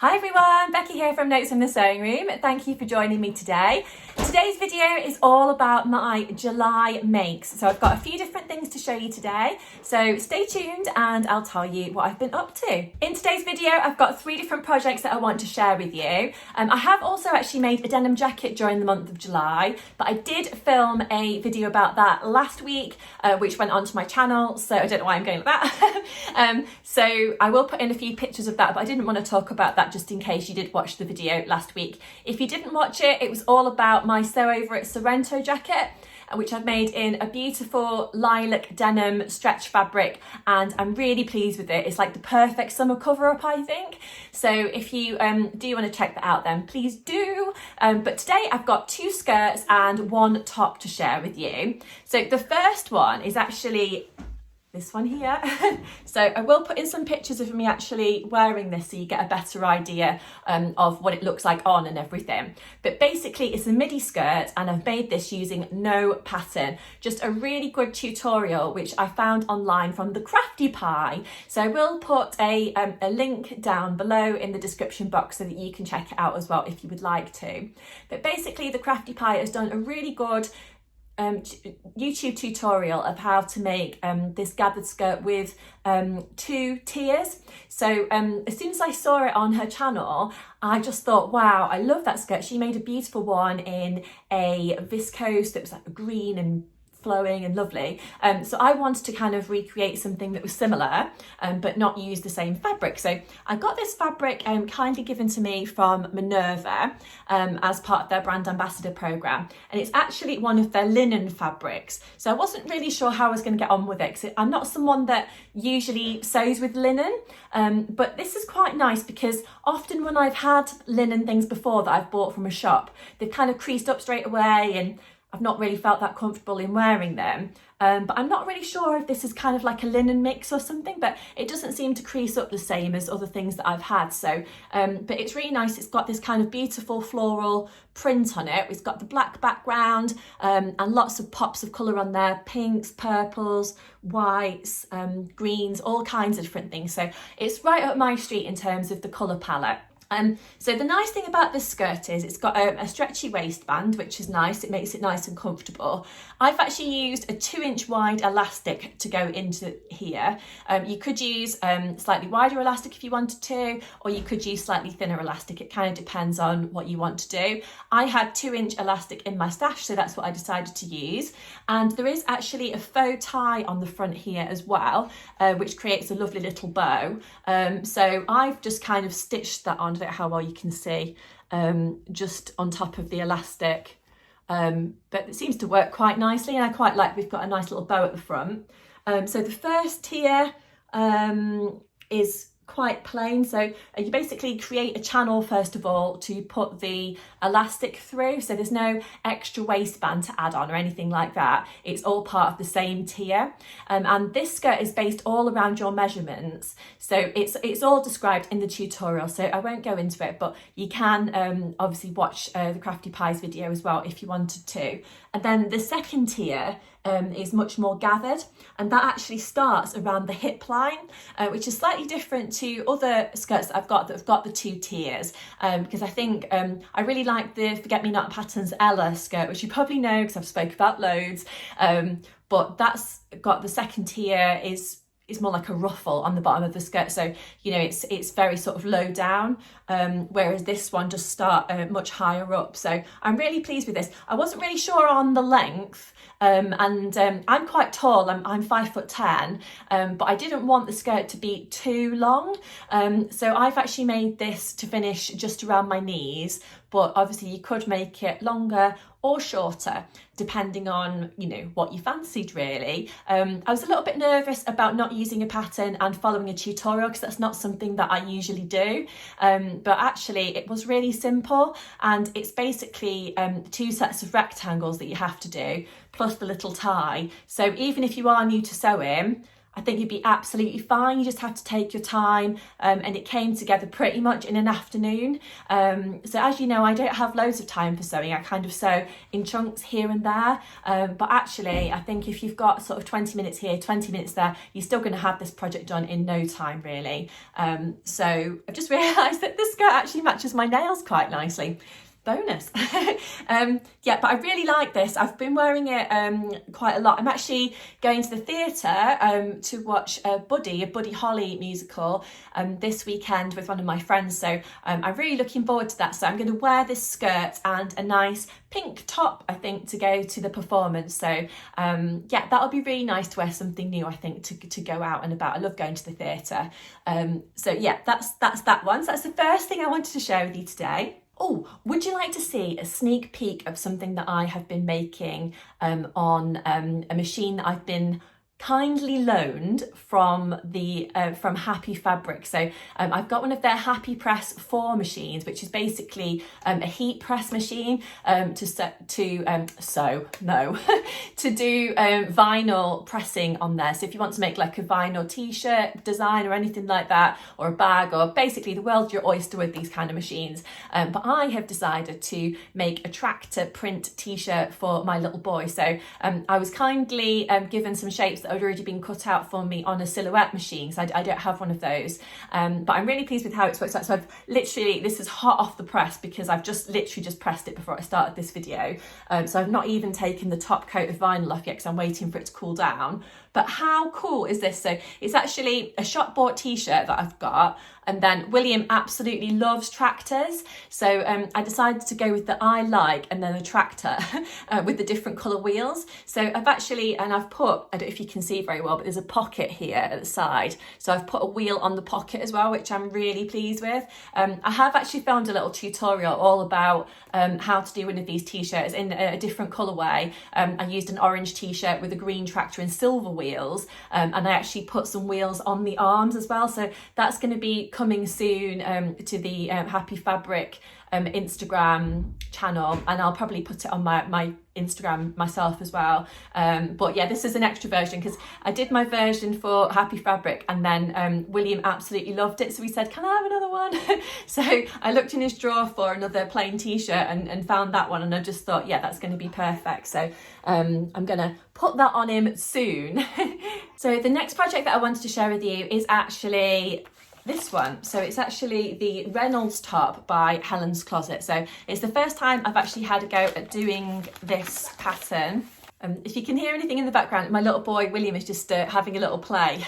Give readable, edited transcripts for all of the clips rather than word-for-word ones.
Hi everyone, Becky here from Notes from the Sewing Room. Thank you for joining me today. Today's video is all about my July makes. So I've got a few different things to show you today. So stay tuned and I'll tell you what I've been up to. In today's video, I've got 3 different projects that I want to share with you. I have also actually made a denim jacket during the month of July, but I did film a video about that last week, which went onto my channel. So I don't know why I'm going like that. So I will put in a few pictures of that, but I didn't want to talk about that just in case you did watch the video last week. If you didn't watch it, it was all about my Sew Over It Sorrento jacket, which I've made in a beautiful lilac denim stretch fabric, and I'm really pleased with it. It's like the perfect summer cover up, I think. So if you do want to check that out, then please do. But today I've got 2 skirts and 1 top to share with you. So the first one is actually this one here. So I will put in some pictures of me actually wearing this so you get a better idea of what it looks like on and everything. But basically it's a midi skirt and I've made this using no pattern. Just a really good tutorial which I found online from the Crafty Pie. So I will put a link down below in the description box so that you can check it out as well if you would like to. But basically the Crafty Pie has done a really good YouTube tutorial of how to make this gathered skirt with 2 tiers. So as soon as I saw it on her channel, I just thought, wow, I love that skirt. She made a beautiful one in a viscose that was like green and flowing and lovely. So I wanted to kind of recreate something that was similar, but not use the same fabric. So I got this fabric kindly given to me from Minerva as part of their brand ambassador program. And it's actually one of their linen fabrics. So I wasn't really sure how I was going to get on with it, because I'm not someone that usually sews with linen. But this is quite nice because often when I've had linen things before that I've bought from a shop, they've kind of creased up straight away and I've not really felt that comfortable in wearing them. But I'm not really sure if this is kind of like a linen mix or something, but it doesn't seem to crease up the same as other things that I've had. So, but it's really nice. It's got this kind of beautiful floral print on it. It's got the black background and lots of pops of colour on there, pinks, purples, whites, greens, all kinds of different things. So it's right up my street in terms of the colour palette. So the nice thing about this skirt is it's got a stretchy waistband, which is nice. It makes it nice and comfortable. I've actually used a 2-inch wide elastic to go into here. You could use slightly wider elastic if you wanted to, or you could use slightly thinner elastic. It kind of depends on what you want to do. I had 2-inch elastic in my stash, so that's what I decided to use. And there is actually a faux tie on the front here as well, which creates a lovely little bow. So I've just kind of stitched that on. I don't know how well you can see, just on top of the elastic, but it seems to work quite nicely, and I quite like we've got a nice little bow at the front. So the first tier is quite plain. So you basically create a channel first of all to put the elastic through, so there's no extra waistband to add on or anything like that. It's all part of the same tier, and this skirt is based all around your measurements, so it's all described in the tutorial, so I won't go into it, but you can obviously watch the Crafty Pies video as well if you wanted to. And then the second tier is much more gathered, and that actually starts around the hip line, which is slightly different to other skirts that I've got that have got the 2 tiers, because I think I really like the Forget Me Not Patterns Ella skirt, which you probably know because I've spoke about loads, but that's got the second tier is more like a ruffle on the bottom of the skirt, so you know it's very sort of low down, whereas this one just start much higher up. So I'm really pleased with this. I wasn't really sure on the length, and I'm quite tall, I'm 5'10", but I didn't want the skirt to be too long, so I've actually made this to finish just around my knees, but obviously you could make it longer or shorter depending on, you know, what you fancied really. I was a little bit nervous about not using a pattern and following a tutorial because that's not something that I usually do, but actually it was really simple, and it's basically 2 sets of rectangles that you have to do plus the little tie. So even if you are new to sewing, I think you'd be absolutely fine. You just have to take your time, and it came together pretty much in an afternoon. So as you know, I don't have loads of time for sewing. I kind of sew in chunks here and there, but actually I think if you've got sort of 20 minutes here, 20 minutes there, you're still going to have this project done in no time really. So I've just realised that this skirt actually matches my nails quite nicely. Bonus. Yeah, but I really like this. I've been wearing it quite a lot. I'm actually going to the theatre to watch a Buddy Holly musical this weekend with one of my friends, so I'm really looking forward to that. So I'm going to wear this skirt and a nice pink top, I think, to go to the performance. So yeah, that'll be really nice to wear something new, I think, to go out and about. I love going to the theatre. So yeah, that's that one. So that's the first thing I wanted to share with you today. Oh, would you like to see a sneak peek of something that I have been making on a machine that I've been kindly loaned from from Happy Fabric? So I've got one of their Happy Press 4 machines, which is basically a heat press machine to do vinyl pressing on there. So if you want to make like a vinyl t-shirt design or anything like that, or a bag, or basically the world's your oyster with these kind of machines. But I have decided to make a tractor print t-shirt for my little boy. So I was kindly given some shapes that had already been cut out for me on a silhouette machine, so I don't have one of those, but I'm really pleased with how it's worked out. So I've literally, this is hot off the press because I've literally just pressed it before I started this video, so I've not even taken the top coat of vinyl off yet because I'm waiting for it to cool down. But how cool is this? So it's actually a shop bought t-shirt that I've got, and then William absolutely loves tractors, so I decided to go with the I like and then a tractor with the different colour wheels. So I've put, I don't know if you can see very well, but there's a pocket here at the side, so I've put a wheel on the pocket as well, which I'm really pleased with. I have actually filmed a little tutorial all about how to do one of these t-shirts in a different colourway. I used an orange t-shirt with a green tractor and silver wheels, and I actually put some wheels on the arms as well, so that's going to be coming soon to the Happy Fabric Instagram channel, and I'll probably put it on my Instagram myself as well. But yeah, this is an extra version because I did my version for Happy Fabric, and then William absolutely loved it, so he said, can I have another one? So I looked in his drawer for another plain t-shirt and found that one, and I just thought, yeah, that's going to be perfect. So I'm gonna put that on him soon. So the next project that I wanted to share with you is actually this one. So it's actually the Reynolds top by Helen's Closet. So it's the first time I've actually had a go at doing this pattern. If you can hear anything in the background, my little boy William is just having a little play,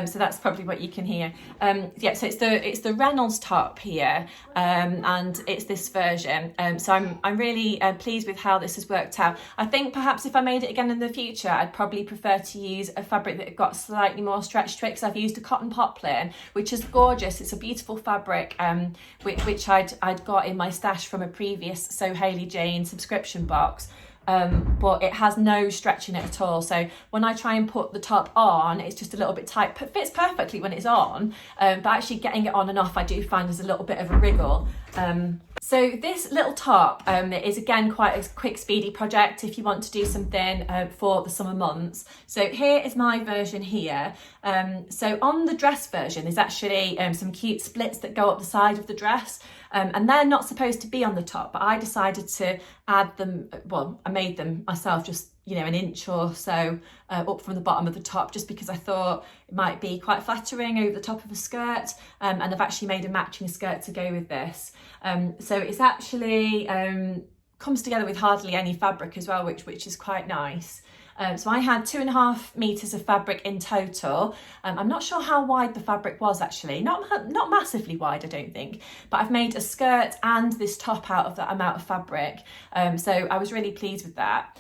so that's probably what you can hear. Yeah, so it's the Reynolds top here, and it's this version. So I'm really pleased with how this has worked out. I think perhaps if I made it again in the future, I'd probably prefer to use a fabric that got slightly more stretch to it, because I've used a cotton poplin, which is gorgeous. It's a beautiful fabric, which I'd got in my stash from a previous So Hayley Jane subscription box. But it has no stretch in it at all, so when I try and put the top on, it's just a little bit tight. It fits perfectly when it's on, but actually getting it on and off I do find there's a little bit of a wriggle. So this little top is again quite a quick speedy project if you want to do something for the summer months. So here is my version here. So on the dress version there's actually some cute splits that go up the side of the dress, and they're not supposed to be on the top, but I decided to add them. Well, I made them myself, just, you know, an inch or so up from the bottom of the top, just because I thought it might be quite flattering over the top of a skirt, and I've actually made a matching skirt to go with this. So it's actually comes together with hardly any fabric as well, which is quite nice. So I had 2.5 meters of fabric in total. I'm not sure how wide the fabric was actually, not massively wide I don't think, but I've made a skirt and this top out of that amount of fabric, so I was really pleased with that.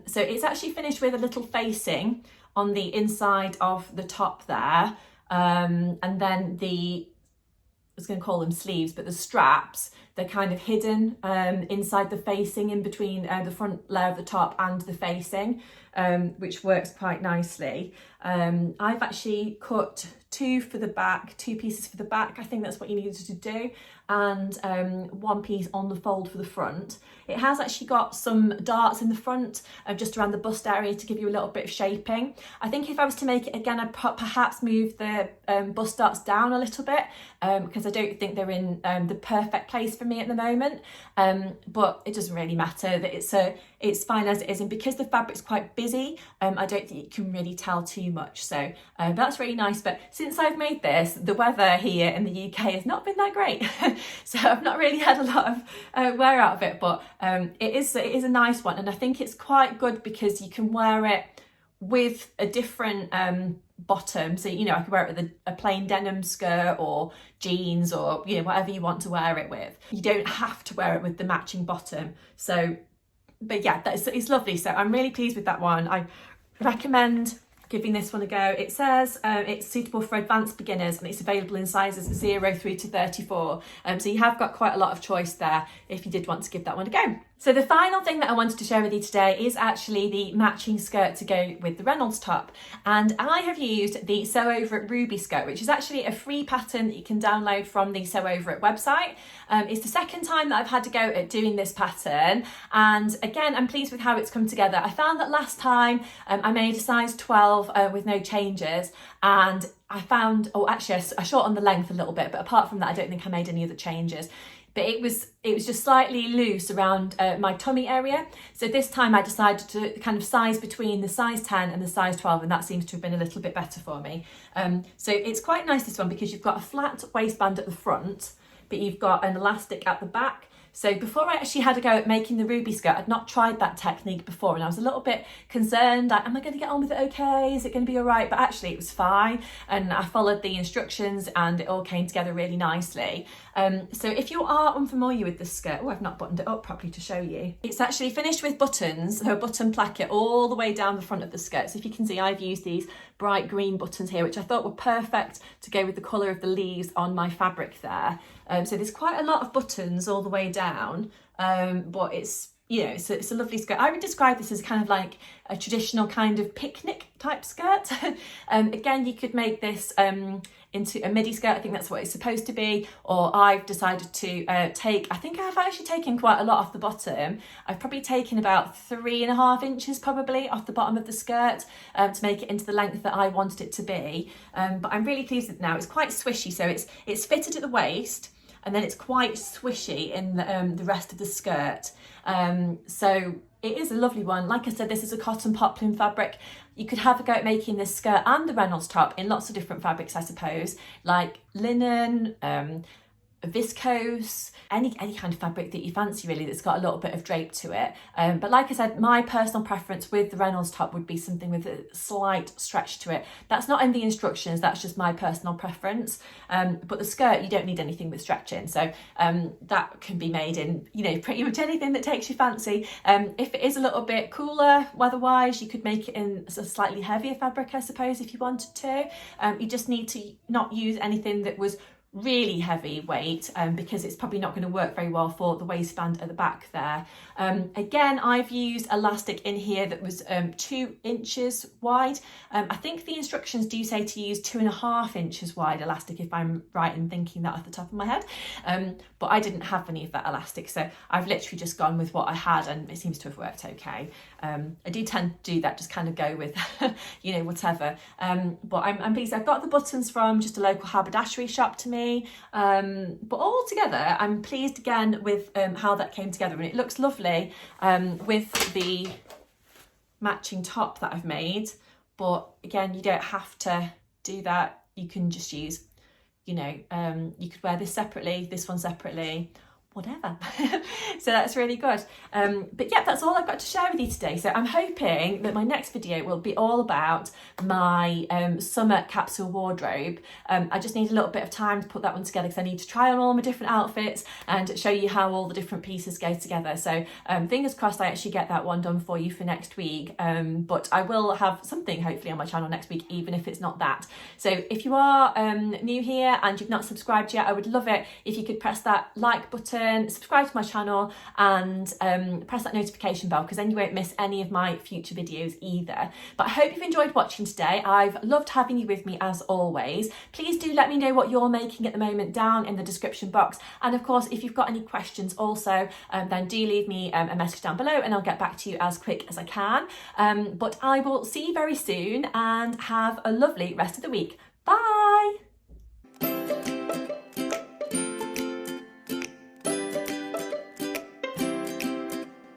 So it's actually finished with a little facing on the inside of the top there, and then I was going to call them sleeves, but the straps, they're kind of hidden inside the facing, in between the front layer of the top and the facing, which works quite nicely. I've actually cut two pieces for the back. I think that's what you needed to do, and one piece on the fold for the front. It has actually got some darts in the front, just around the bust area, to give you a little bit of shaping. I think if I was to make it again, I'd perhaps move the bust darts down a little bit, because I don't think they're in the perfect place for me at the moment. But it doesn't really matter. That it's fine as it is, and because the fabric's quite busy, I don't think you can really tell too much. So that's really nice. But since I've made this, the weather here in the UK has not been that great, so I've not really had a lot of wear out of it. But it is a nice one, and I think it's quite good because you can wear it with a different bottom. So, you know, I could wear it with a plain denim skirt or jeans, or, you know, whatever you want to wear it with. You don't have to wear it with the matching bottom. So, but yeah, it's lovely. So I'm really pleased with that one. I recommend giving this one a go. It says it's suitable for advanced beginners, and it's available in sizes 0 through to 34. So you have got quite a lot of choice there if you did want to give that one a go. So the final thing that I wanted to share with you today is actually the matching skirt to go with the Reynolds top. And I have used the Sew Over It Ruby skirt, which is actually a free pattern that you can download from the Sew Over It website. It's the second time that I've had to go at doing this pattern. And again, I'm pleased with how it's come together. I found that last time I made a size 12 with no changes, and I found, I shortened the length a little bit, but apart from that, I don't think I made any other changes. But it was just slightly loose around my tummy area. So this time I decided to kind of size between the size 10 and the size 12, and that seems to have been a little bit better for me. So it's quite nice, this one, because you've got a flat waistband at the front, but you've got an elastic at the back. So before I actually had a go at making the ruby skirt, I'd not tried that technique before, and I was a little bit concerned, like, am I going to get on with it okay? Is it going to be all right? But actually it was fine, and I followed the instructions and it all came together really nicely. So if you are unfamiliar with this skirt, I've not buttoned it up properly to show you. It's actually finished with buttons, so a button placket all the way down the front of the skirt. So if you can see, I've used these bright green buttons here, which I thought were perfect to go with the colour of the leaves on my fabric there. So there's quite a lot of buttons all the way down, but it's, you know, it's a lovely skirt. I would describe this as kind of like a traditional kind of picnic type skirt. Again, you could make this into a midi skirt. I think that's what it's supposed to be. Or I've decided to I think I've actually taken quite a lot off the bottom. I've probably taken about 3.5 inches probably off the bottom of the skirt to make it into the length that I wanted it to be. But I'm really pleased with it now. It's quite swishy, so it's fitted at the waist, and then it's quite swishy in the rest of the skirt. So it is a lovely one. Like I said, this is a cotton poplin fabric. You could have a go at making this skirt and the Reynolds top in lots of different fabrics, I suppose, like linen, viscose, any kind of fabric that you fancy really, that's got a little bit of drape to it. But like I said, my personal preference with the Reynolds top would be something with a slight stretch to it. That's not in the instructions, that's just my personal preference. But the skirt, you don't need anything with stretching, so that can be made in, you know, pretty much anything that takes your fancy. If it is a little bit cooler weather-wise, you could make it in a slightly heavier fabric, I suppose, if you wanted to. You just need to not use anything that was really heavy weight, because it's probably not going to work very well for the waistband at the back there. Again, I've used elastic in here that was 2 inches wide. I think the instructions do say to use 2.5 inches wide elastic, if I'm right in thinking that off the top of my head. But I didn't have any of that elastic, so I've literally just gone with what I had, and it seems to have worked okay. I do tend to do that, just kind of go with you know, whatever. But I'm pleased. I've got the buttons from just a local haberdashery shop to me, but all together I'm pleased again with how that came together, and it looks lovely with the matching top that I've made. But again, you don't have to do that. You can just use, you know, you could wear this separately, this one separately, whatever. So that's really good. But yeah, that's all I've got to share with you today. So I'm hoping that my next video will be all about my summer capsule wardrobe. I just need a little bit of time to put that one together, because I need to try on all my different outfits and show you how all the different pieces go together. So fingers crossed I actually get that one done for you for next week. But I will have something hopefully on my channel next week, even if it's not that. So if you are new here and you've not subscribed yet, I would love it if you could press that like button button, subscribe to my channel, and press that notification bell, because then you won't miss any of my future videos either. But I hope you've enjoyed watching today. I've loved having you with me as always. Please do let me know what you're making at the moment down in the description box. And of course, if you've got any questions also, then do leave me a message down below and I'll get back to you as quick as I can. But I will see you very soon and have a lovely rest of the week. Bye!